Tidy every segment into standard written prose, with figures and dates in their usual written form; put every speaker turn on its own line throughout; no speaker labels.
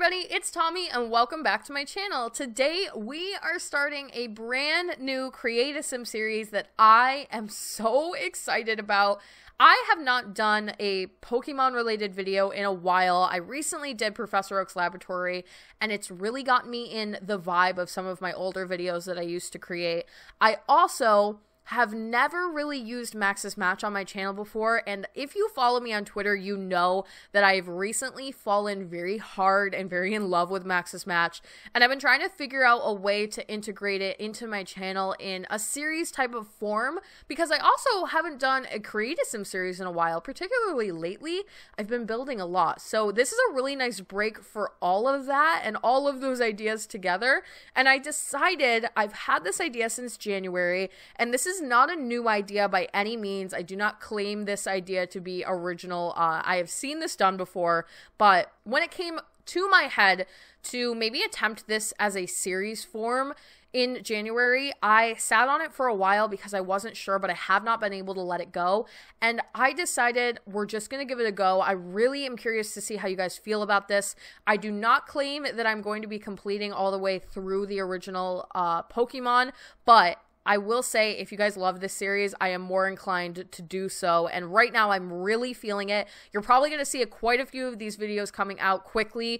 everybody, it's Tommy and welcome back to my channel. Today we are starting a brand new Create a Sim series that I am so excited about. I have not done a Pokemon related video in a while. I recently did Professor Oak's Laboratory and it's really gotten me in the vibe of some of my older videos that I used to create. I also have never really used Max's Match on my channel before, and if you follow me on Twitter, you know that I've recently fallen very hard and very in love with Max's Match, and I've been trying to figure out a way to integrate it into my channel in a series type of form, because I also haven't done a Create a Sim series in a while, particularly lately. I've been building a lot, so this is a really nice break for all of that and all of those ideas together, and I decided I've had this idea since January, and this is not a new idea by any means. I do not claim this idea to be original. I have seen this done before, but when it came to my head to maybe attempt this as a series form in January, I sat on it for a while because I wasn't sure, but I have not been able to let it go. And I decided we're just going to give it a go. I really am curious to see how you guys feel about this. I do not claim that I'm going to be completing all the way through the original Pokemon, but I will say, if you guys love this series, I am more inclined to do so, and right now I'm really feeling it. You're probably going to see quite a few of these videos coming out quickly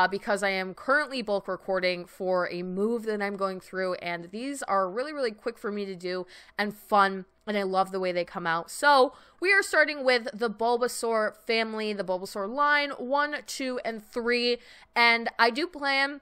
because I am currently bulk recording for a move that I'm going through, and these are really quick for me to do and fun, and I love the way they come out. So we are starting with the Bulbasaur family, the Bulbasaur line 1, 2, and 3, and I do plan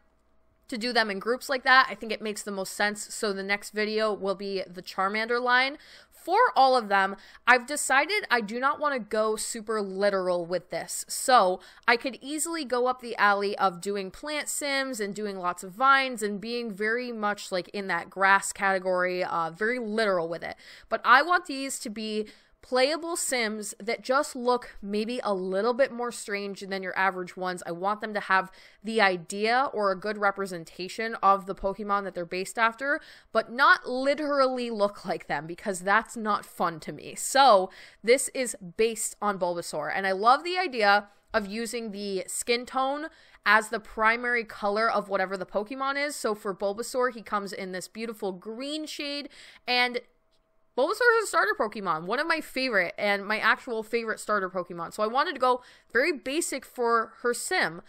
to do them in groups like that. I think it makes the most sense. So the next video will be the Charmander line. For all of them, I've decided I do not want to go super literal with this. So I could easily go up the alley of doing plant sims and doing lots of vines and being very much like in that grass category, very literal with it. But I want these to be playable sims that just look maybe a little bit more strange than your average ones. I want them to have the idea or a good representation of the Pokemon that they're based after, but not literally look like them, because that's not fun to me. So this is based on Bulbasaur, and I love the idea of using the skin tone as the primary color of whatever the Pokemon is. So for Bulbasaur, he comes in this beautiful green shade, and Bulbasaur is a starter Pokemon, one of my favorite and my actual favorite starter Pokemon. So I wanted to go very basic for her sim,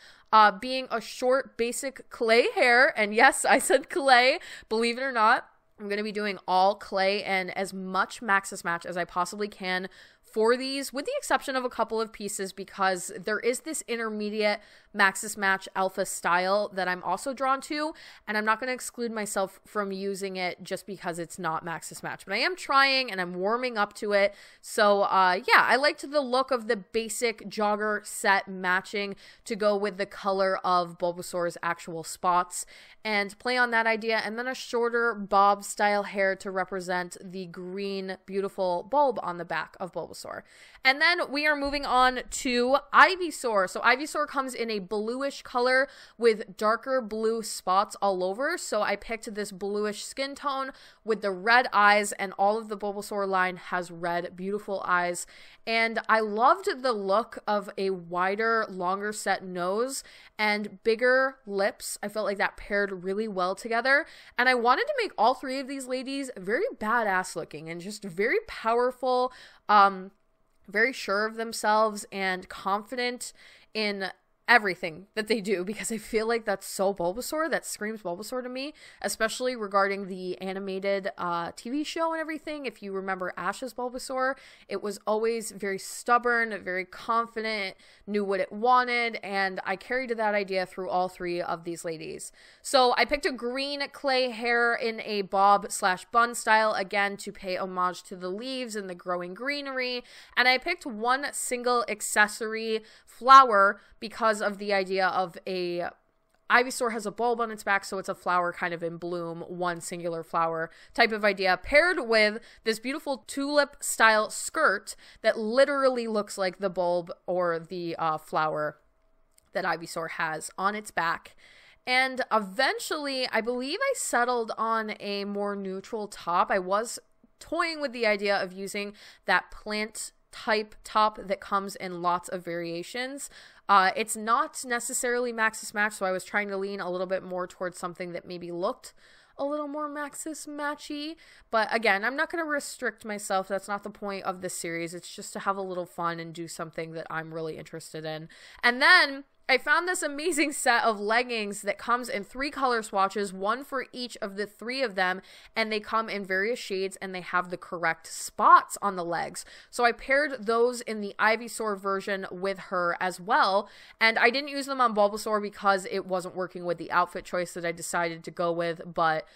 being a short, basic clay hair. And yes, I said clay, believe it or not. I'm going to be doing all clay and as much Max's Match as I possibly can for these, with the exception of a couple of pieces, because there is this intermediate Max's Match alpha style that I'm also drawn to, and I'm not going to exclude myself from using it just because it's not Max's Match, but I am trying and I'm warming up to it. So yeah, I liked the look of the basic jogger set matching to go with the color of Bulbasaur's actual spots and play on that idea, and then a shorter bob style hair to represent the green beautiful bulb on the back of Bulbasaur. And then we are moving on to Ivysaur. So Ivysaur comes in a bluish color with darker blue spots all over. So I picked this bluish skin tone with the red eyes, and all of the Bulbasaur line has red, beautiful eyes. And I loved the look of a wider, longer set nose and bigger lips. I felt like that paired really well together. And I wanted to make all three of these ladies very badass looking and just very powerful, very sure of themselves and confident in everything that they do, because I feel like that's so Bulbasaur, that screams Bulbasaur to me, especially regarding the animated TV show and everything. If you remember Ash's Bulbasaur, it was always very stubborn, very confident, knew what it wanted, and I carried that idea through all three of these ladies. So I picked a green clay hair in a bob slash bun style, again to pay homage to the leaves and the growing greenery, and I picked one single accessory flower because of the idea of a Ivysaur has a bulb on its back, so it's a flower kind of in bloom, one singular flower type of idea, paired with this beautiful tulip style skirt that literally looks like the bulb or the flower that Ivysaur has on its back. And eventually, I believe I settled on a more neutral top. I was toying with the idea of using that plant type top that comes in lots of variations. It's not necessarily Maxis Match, so I was trying to lean a little bit more towards something that maybe looked a little more Maxis matchy, but again, I'm not going to restrict myself. That's not the point of this series. It's just to have a little fun and do something that I'm really interested in. And then I found this amazing set of leggings that comes in 3 color swatches, one for each of the 3 of them, and they come in various shades and they have the correct spots on the legs. So I paired those in the Ivysaur version with her as well, and I didn't use them on Bulbasaur because it wasn't working with the outfit choice that I decided to go with, but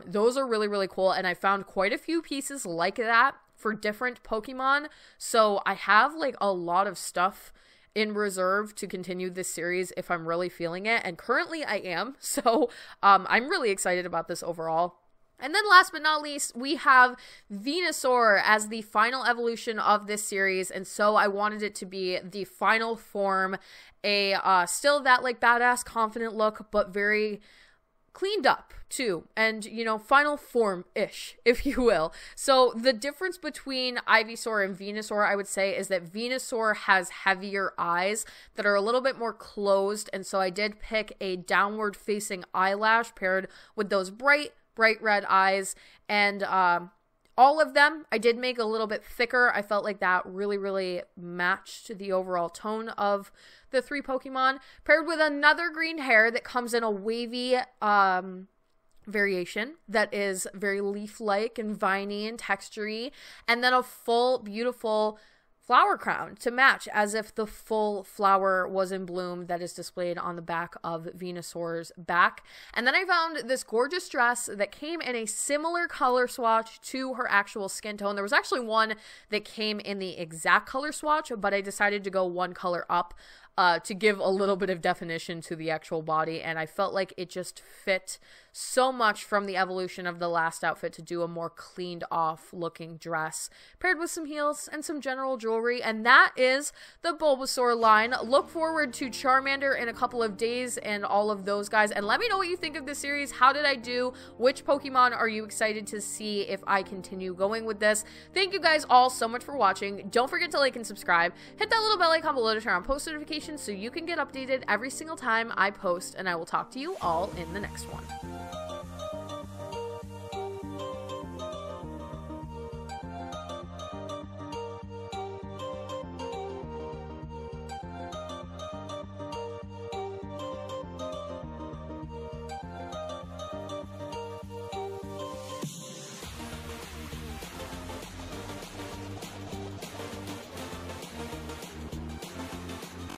those are really, really cool, and I found quite a few pieces like that for different Pokemon, so I have like a lot of stuff in reserve to continue this series if I'm really feeling it, and currently I am, so I'm really excited about this overall. And then last but not least, we have Venusaur as the final evolution of this series, and so I wanted it to be the final form, still that like badass confident look, but very cleaned up too, and you know, final form-ish, if you will. So the difference between Ivysaur and Venusaur, I would say, is that Venusaur has heavier eyes that are a little bit more closed, and so I did pick a downward facing eyelash paired with those bright red eyes, and all of them I did make a little bit thicker. I felt like that really matched the overall tone of the 3 Pokemon, paired with another green hair that comes in a wavy variation that is very leaf-like and viney and textury, and then a full beautiful flower crown to match, as if the full flower was in bloom, that is displayed on the back of Venusaur's back. And then I found this gorgeous dress that came in a similar color swatch to her actual skin tone. There was actually one that came in the exact color swatch, but I decided to go one color up to give a little bit of definition to the actual body, and I felt like it just fit so much from the evolution of the last outfit to do a more cleaned off looking dress, paired with some heels and some general jewelry. And that is the Bulbasaur line. Look forward to Charmander in a couple of days and all of those guys, and let me know what you think of this series. How did I do? Which Pokemon are you excited to see if I continue going with this? Thank you guys all so much for watching. Don't forget to like and subscribe. Hit that little bell icon below to turn on post notifications so you can get updated every single time I post, and I will talk to you all in the next one.